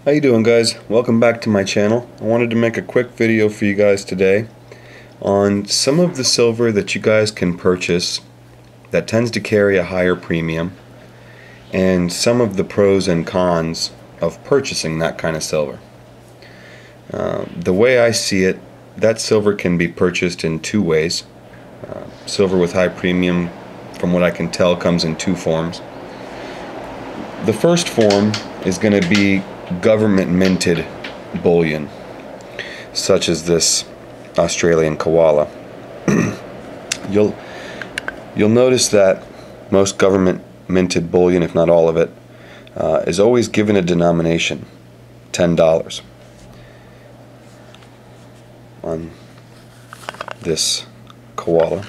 How you doing, guys? Welcome back to my channel. I wanted to make a quick video for you guys today on some of the silver that you guys can purchase that tends to carry a higher premium, and some of the pros and cons of purchasing that kind of silver. The way I see it, that silver can be purchased in two ways. Silver with high premium, from what I can tell, comes in two forms. The first form is going to be government minted bullion, such as this Australian koala. You'll notice that most government minted bullion, if not all of it, is always given a denomination, $10, on this koala.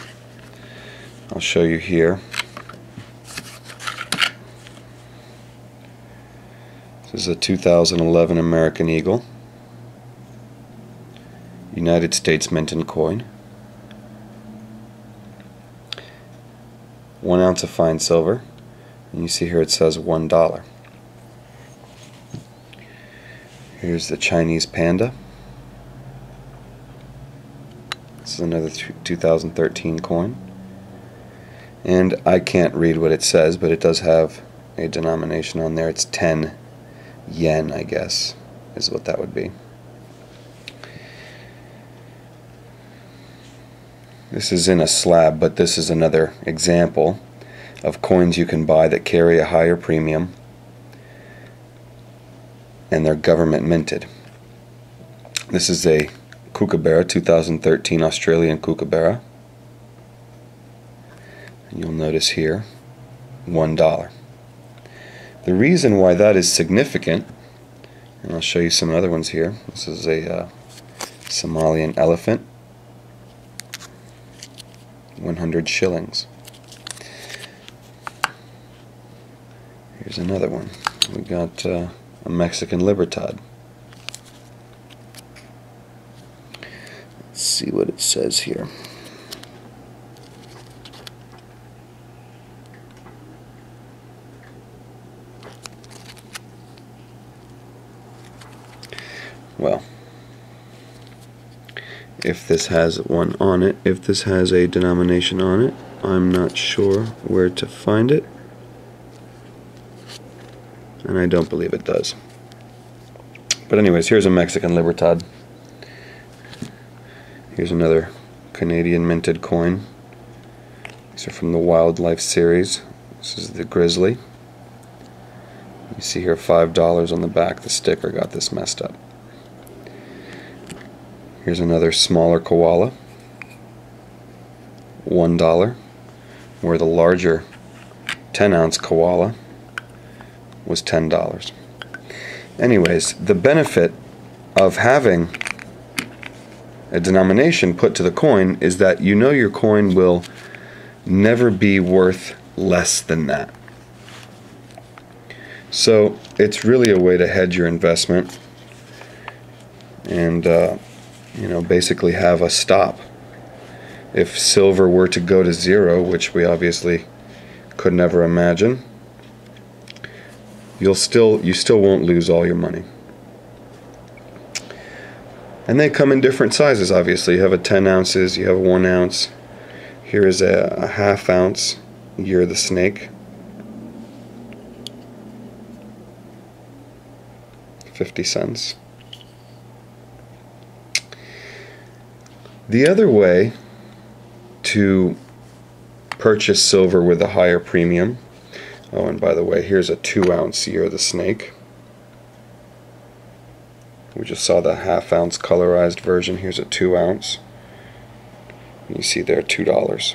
I'll show you here. This is a 2011 American Eagle, United States mint and coin. 1 ounce of fine silver, and you see here it says $1. Here's the Chinese panda. This is another 2013 coin, and I can't read what it says, but it does have a denomination on there. It's 10 yen, I guess, is what that would be. This is in a slab, but this is another example of coins you can buy that carry a higher premium and they're government minted. This is a Kookaburra, 2013 Australian Kookaburra. And you'll notice here, $1. The reason why that is significant, and I'll show you some other ones here. This is a Somalian elephant, 100 shillings. Here's another one. We got a Mexican Libertad. Let's see what it says here. Well, if this has one on it, if this has a denomination on it, I'm not sure where to find it, and I don't believe it does. But anyways, here's a Mexican Libertad. Here's another Canadian minted coin. These are from the Wildlife series. This is the Grizzly. You see here $5 on the back. The sticker got this messed up. Here's another smaller koala, $1, where the larger 10-ounce koala was $10. Anyways, the benefit of having a denomination put to the coin is that you know your coin will never be worth less than that. So it's really a way to hedge your investment and basically have a stop. If silver were to go to zero, which we obviously could never imagine, you still won't lose all your money. And they come in different sizes, obviously. You have a 10 ounces, you have a 1 ounce. Here is a ½ ounce Year of the Snake, 50 cents. The other way to purchase silver with a higher premium, oh, and by the way, here's a 2 ounce Year of the Snake. We just saw the ½ ounce colorized version. Here's a 2 ounce. You see there $2.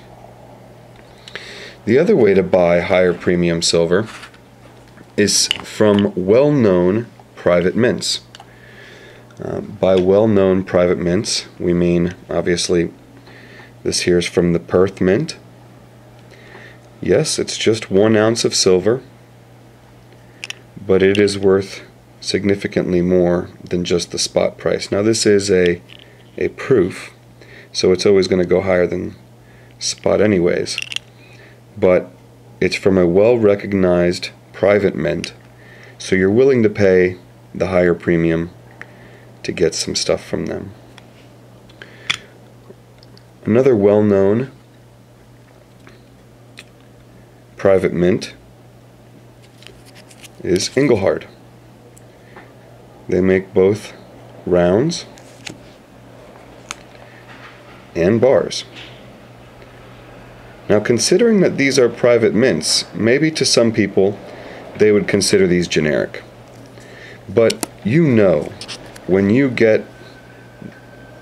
The other way to buy higher premium silver is from well-known private mints. By well-known private mints, we mean, obviously, this here is from the Perth Mint. Yes, it's just 1 ounce of silver, but it is worth significantly more than just the spot price. Now this is a proof, so it's always going to go higher than spot anyways, but it's from a well-recognized private mint, so you're willing to pay the higher premium to get some stuff from them. Another well-known private mint is Engelhard. They make both rounds and bars. Now, considering that these are private mints, maybe to some people they would consider these generic. But you know, when you get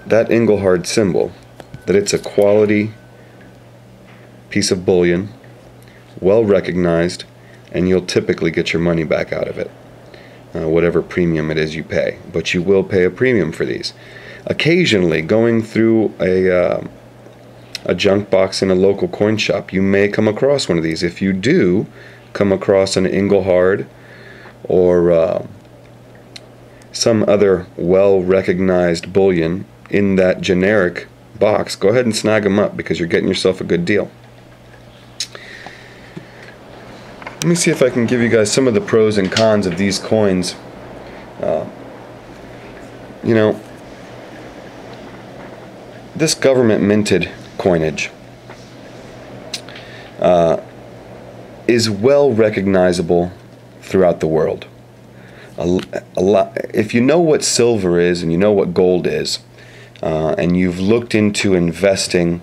that Engelhard symbol, that it's a quality piece of bullion, well recognized, and you'll typically get your money back out of it, whatever premium it is you pay. But you will pay a premium for these. Occasionally, going through a junk box in a local coin shop, you may come across one of these. If you do come across an Engelhard or some other well-recognized bullion in that generic box, go ahead and snag them up, because you're getting yourself a good deal. Let me see if I can give you guys some of the pros and cons of these coins. You know, this government minted coinage is well recognizable throughout the world. If you know what silver is and you know what gold is, and you've looked into investing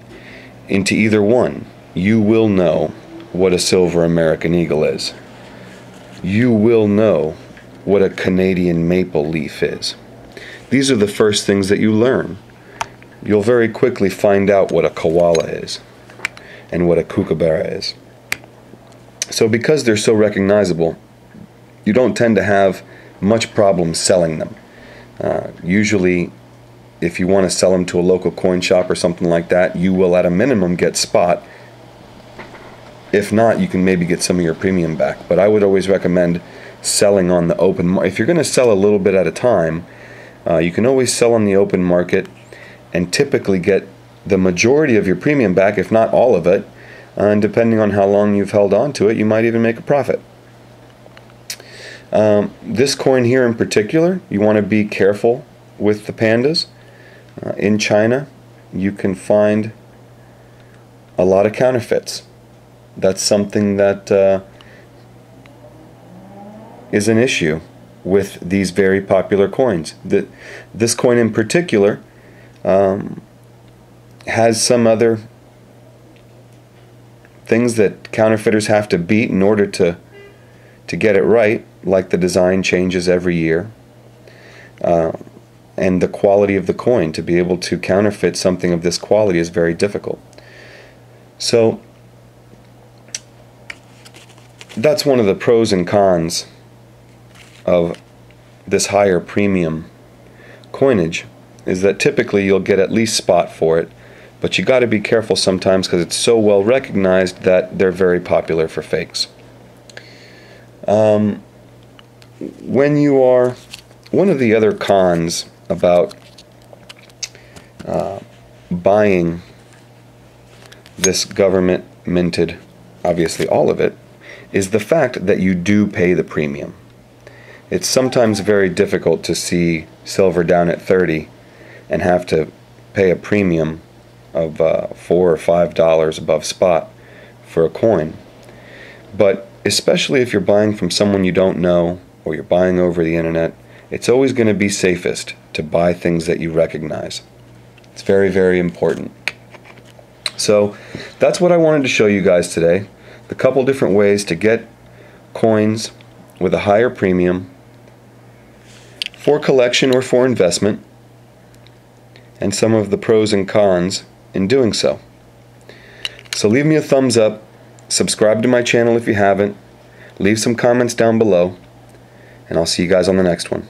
into either one, you will know what a silver American Eagle is. You will know what a Canadian maple leaf is. These are the first things that you learn. You'll very quickly find out what a koala is and what a kookaburra is. So because they're so recognizable, you don't tend to have much problem selling them. Usually, if you want to sell them to a local coin shop or something like that, you will at a minimum get spot. If not, you can maybe get some of your premium back. But I would always recommend selling on the open market. If you're going to sell a little bit at a time, you can always sell on the open market and typically get the majority of your premium back, if not all of it. And depending on how long you've held on to it, you might even make a profit. This coin here in particular, you want to be careful with the pandas. In China, you can find a lot of counterfeits. That's something that is an issue with these very popular coins. This coin in particular has some other things that counterfeiters have to beat in order to get it right, like the design changes every year, and the quality of the coin. To be able to counterfeit something of this quality is very difficult. So that's one of the pros and cons of this higher premium coinage, is that typically you'll get at least spot for it, but you got to be careful sometimes because it's so well recognized that they're very popular for fakes. When you are, one of the other cons about buying this government minted, obviously all of it, is the fact that you do pay the premium. It's sometimes very difficult to see silver down at 30 and have to pay a premium of $4 or $5 above spot for a coin. But especially if you're buying from someone you don't know, or you're buying over the internet, it's always going to be safest to buy things that you recognize. It's very, very important. So that's what I wanted to show you guys today. The couple different ways to get coins with a higher premium for collection or for investment, and some of the pros and cons in doing so. So leave me a thumbs up, subscribe to my channel if you haven't, leave some comments down below, and I'll see you guys on the next one.